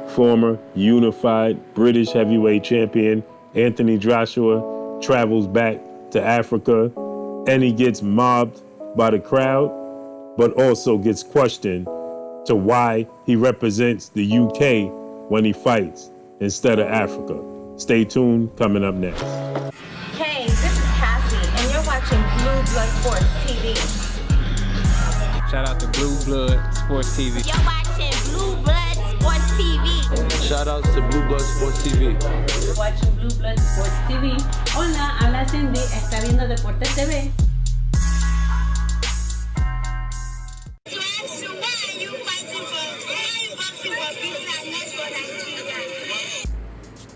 Former unified British heavyweight champion Anthony Joshua travels back to Africa, and he gets mobbed by the crowd, but also gets questioned to why he represents the UK when he fights instead of Africa. Stay tuned, coming up next. Hey, this is Cassie, and you're watching Blue Blood Sports TV. Shout out to Blue Blood Sports TV. You're watching Blue Blood Sports TV. Shout outs to Blue Blood Sports TV. You're watching Blue Blood Sports TV. Hola, habla Cindy, está viendo Deportes TV.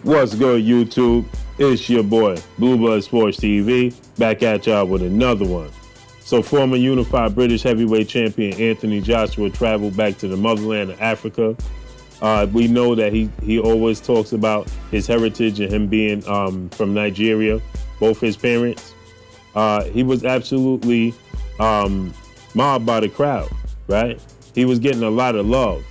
What's good, YouTube? It's your boy, Blue Blood Sports TV, back at y'all with another one. So former unified British heavyweight champion Anthony Joshua traveled back to the motherland of Africa. We know that he always talks about his heritage and him being from Nigeria, both his parents. He was absolutely mobbed by the crowd, right? He was getting a lot of love.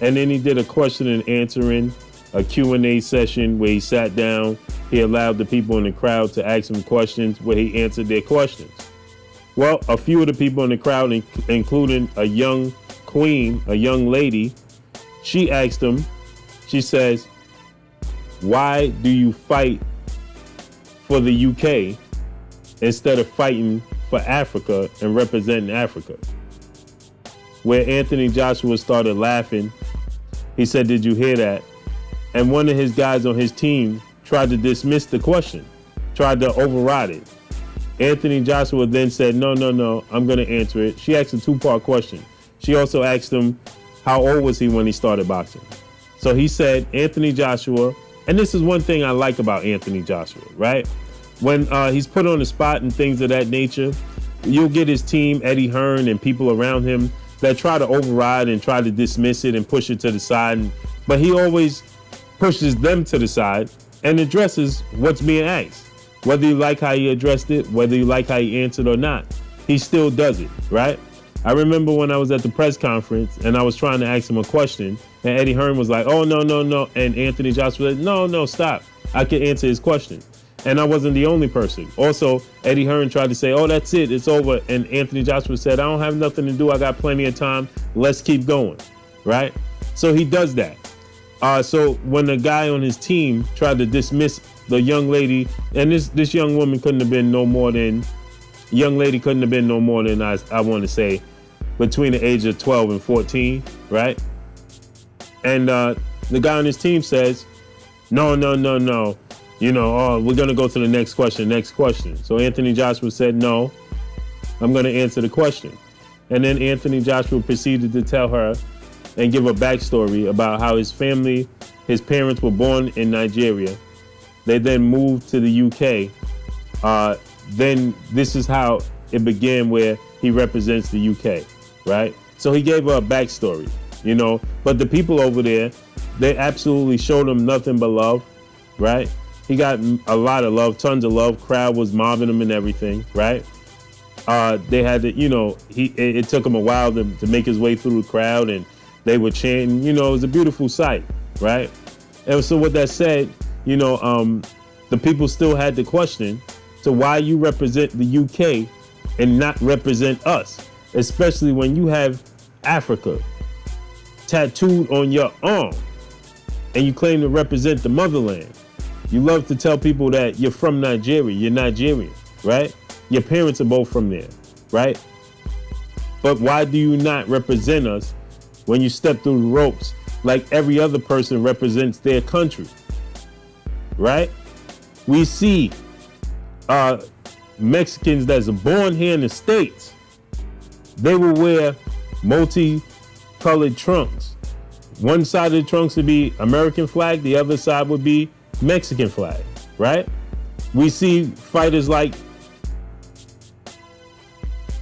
And then he did a question and answering, a Q&A session where he sat down. He allowed the people in the crowd to ask him questions where he answered their questions. Well, a few of the people in the crowd, including a young queen, a young lady, she asked him, she says, why do you fight for the UK instead of fighting for Africa and representing Africa? Where Anthony Joshua started laughing, he said, did you hear that? And one of his guys on his team tried to dismiss the question, tried to override it. Anthony Joshua then said, no, I'm going to answer it. She asked a two-part question. She also asked him, how old was he when he started boxing? So he said, Anthony Joshua, and this is one thing I like about Anthony Joshua, right? When he's put on the spot and things of that nature, you'll get his team, Eddie Hearn and people around him that try to override and try to dismiss it and push it to the side. But he always pushes them to the side and addresses what's being asked. Whether you like how he addressed it, whether you like how he answered or not, he still does it, right? I remember when I was at the press conference and I was trying to ask him a question and Eddie Hearn was like, oh, no. And Anthony Joshua said, no, stop. I can answer his question. And I wasn't the only person. Also, Eddie Hearn tried to say, oh, that's it, it's over. And Anthony Joshua said, I don't have nothing to do. I got plenty of time. Let's keep going, right? So he does that. So when the guy on his team tried to dismiss the young lady, and this young woman couldn't have been no more than, I want to say, between the age of 12 and 14, right? And the guy on his team says, no. You know, oh, we're going to go to the next question. So Anthony Joshua said, no, I'm going to answer the question. And then Anthony Joshua proceeded to tell her and give a backstory about how his family, his parents were born in Nigeria. They then moved to the UK. Then this is how it began, where he represents the UK, right? So he gave her a backstory, you know, but the people over there, they absolutely showed him nothing but love, right? He got a lot of love, tons of love. Crowd was mobbing him and everything, right? They had to, you know, it took him a while to make his way through the crowd, and they were chanting, you know, it was a beautiful sight, right? And so with that said, you know, the people still had the question to why you represent the UK and not represent us, especially when you have Africa tattooed on your arm and you claim to represent the motherland. You love to tell people that you're from Nigeria, you're Nigerian, right? Your parents are both from there, right? But why do you not represent us when you step through the ropes like every other person represents their country, right? We see Mexicans that's born here in the States, they will wear multi-colored trunks. One side of the trunks would be American flag, the other side would be Mexican flag, right? We see fighters like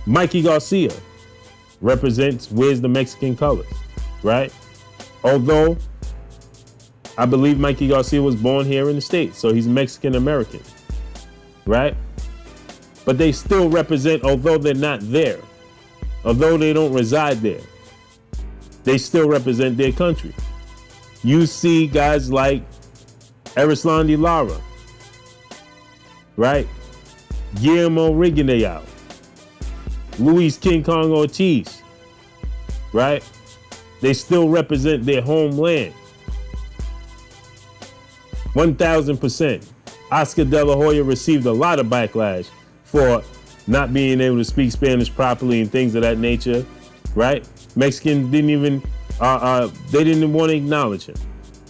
Mikey Garcia wears the Mexican colors, right? Although I believe Mikey Garcia was born here in the States, so he's Mexican American, right? But they still represent, although they're not there, although they don't reside there, they still represent their country. You see guys like Erislandy Lara, right? Guillermo Rigondeaux, Luis King Kong Ortiz, right? They still represent their homeland. 1,000%. Oscar De La Hoya received a lot of backlash for not being able to speak Spanish properly and things of that nature, right? Mexicans didn't even, they didn't want to acknowledge him.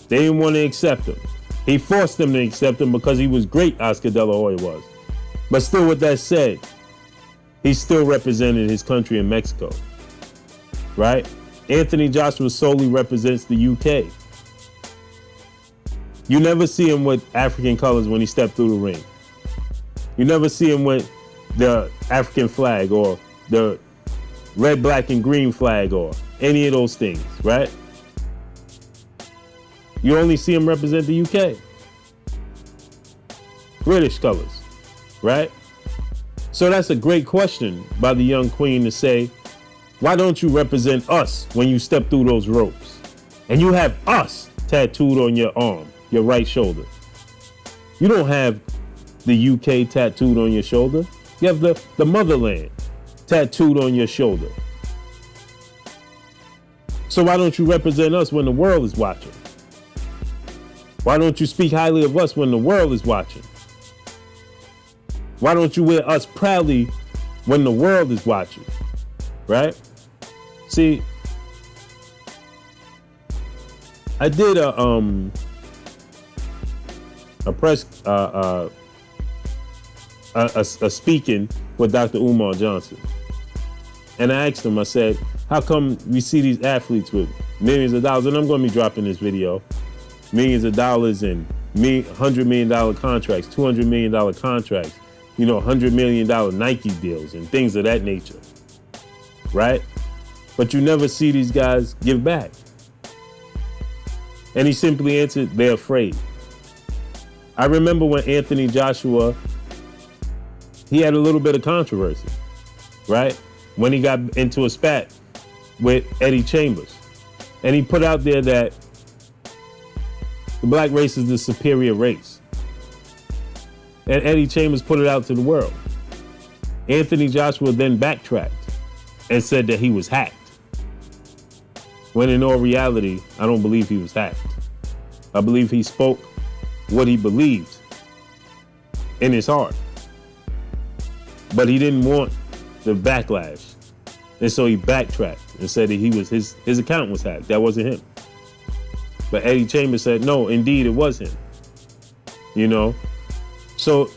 They didn't want to accept him. He forced them to accept him because he was great, Oscar De La Hoya was. But still, with that said, he still represented his country in Mexico, right? Anthony Joshua solely represents the UK. You never see him with African colors when he stepped through the ring. You never see him with the African flag or the red, black, and green flag or any of those things, right? You only see him represent the UK. British colors, right? So that's a great question by the young queen to say, why don't you represent us when you step through those ropes? And you have us tattooed on your arm, your right shoulder. You don't have the UK tattooed on your shoulder. You have the motherland tattooed on your shoulder. So why don't you represent us when the world is watching? Why don't you speak highly of us when the world is watching? Why don't you wear us proudly when the world is watching? Right? See, I did a press a speaking with Dr. Umar Johnson, and I asked him. I said, "How come we see these athletes with millions of dollars?" And I'm going to be dropping this video, millions of dollars and $100 million contracts, $200 million contracts, $100 million Nike deals and things of that nature, right? But you never see these guys give back. And he simply answered, they're afraid. I remember when Anthony Joshua, he had a little bit of controversy, right? When he got into a spat with Eddie Chambers. And he put out there that the black race is the superior race. And Eddie Chambers put it out to the world. Anthony Joshua then backtracked and said that he was hacked. When in all reality, I don't believe he was hacked. I believe he spoke what he believed in his heart. But he didn't want the backlash. And so he backtracked and said that his account was hacked. That wasn't him. But Eddie Chambers said, no, indeed, it was him. So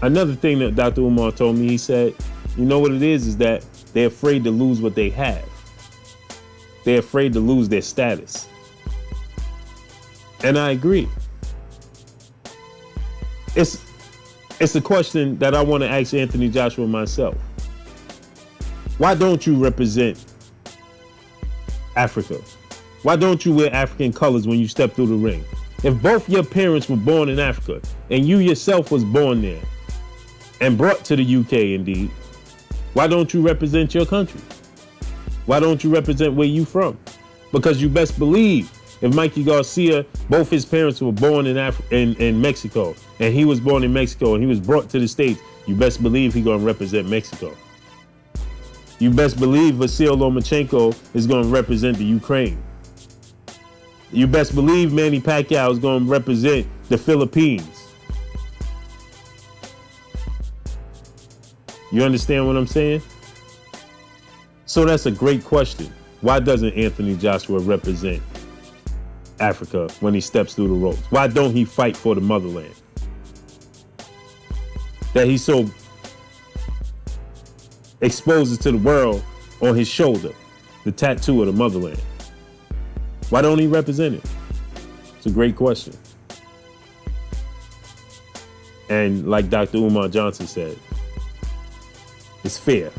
another thing that Dr. Umar told me, he said, you know what it is that they're afraid to lose what they have. They're afraid to lose their status. And I agree. It's a question that I want to ask Anthony Joshua myself. Why don't you represent Africa? Why don't you wear African colors when you step through the ring? If both your parents were born in Africa and you yourself was born there and brought to the UK indeed, why don't you represent your country? Why don't you represent where you from? Because you best believe if Mikey Garcia, both his parents were born in Mexico, and he was born in Mexico and he was brought to the States, you best believe he's going to represent Mexico. You best believe Vasyl Lomachenko is going to represent the Ukraine. You best believe Manny Pacquiao is going to represent the Philippines. You understand what I'm saying? So that's a great question. Why doesn't Anthony Joshua represent Africa when he steps through the ropes? Why don't he fight for the motherland? That he so exposes to the world on his shoulder, the tattoo of the motherland. Why don't he represent it? It's a great question. And like Dr. Umar Johnson said, it's fair.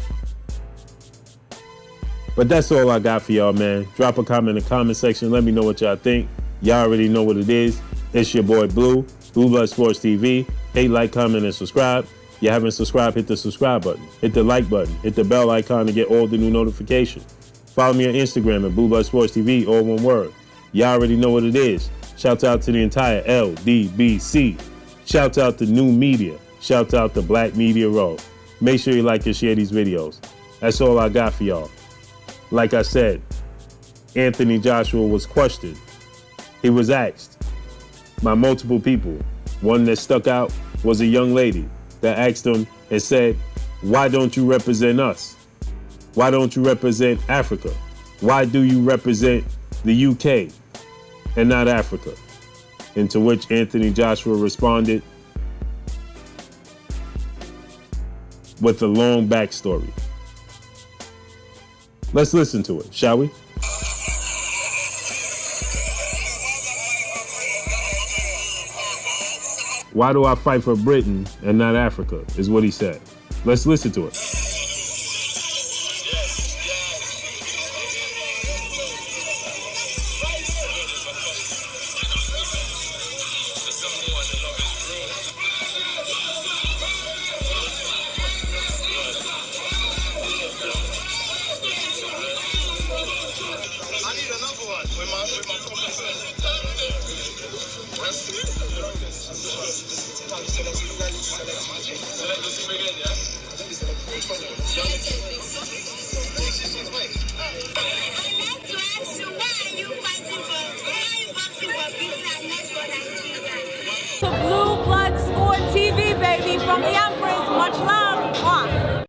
But that's all I got for y'all, man. Drop a comment in the comment section. Let me know what y'all think. Y'all already know what it is. It's your boy Blue, Blue Blood Sports TV. Hate, like, comment, and subscribe. If you haven't subscribed, hit the subscribe button. Hit the like button. Hit the bell icon to get all the new notifications. Follow me on Instagram at Blue Blood Sports TV, all one word. Y'all already know what it is. Shout out to the entire LDBC. Shout out to New Media. Shout out to Black Media Row. Make sure you like and share these videos. That's all I got for y'all. Like I said, Anthony Joshua was questioned. He was asked by multiple people. One that stuck out was a young lady that asked him and said, "Why don't you represent us? Why don't you represent Africa? Why do you represent the UK and not Africa?" And to which Anthony Joshua responded with a long backstory. Let's listen to it, shall we? Why do I fight for Britain and not Africa, is what he said. Let's listen to it. Blue Blood Sport TV, baby, from Young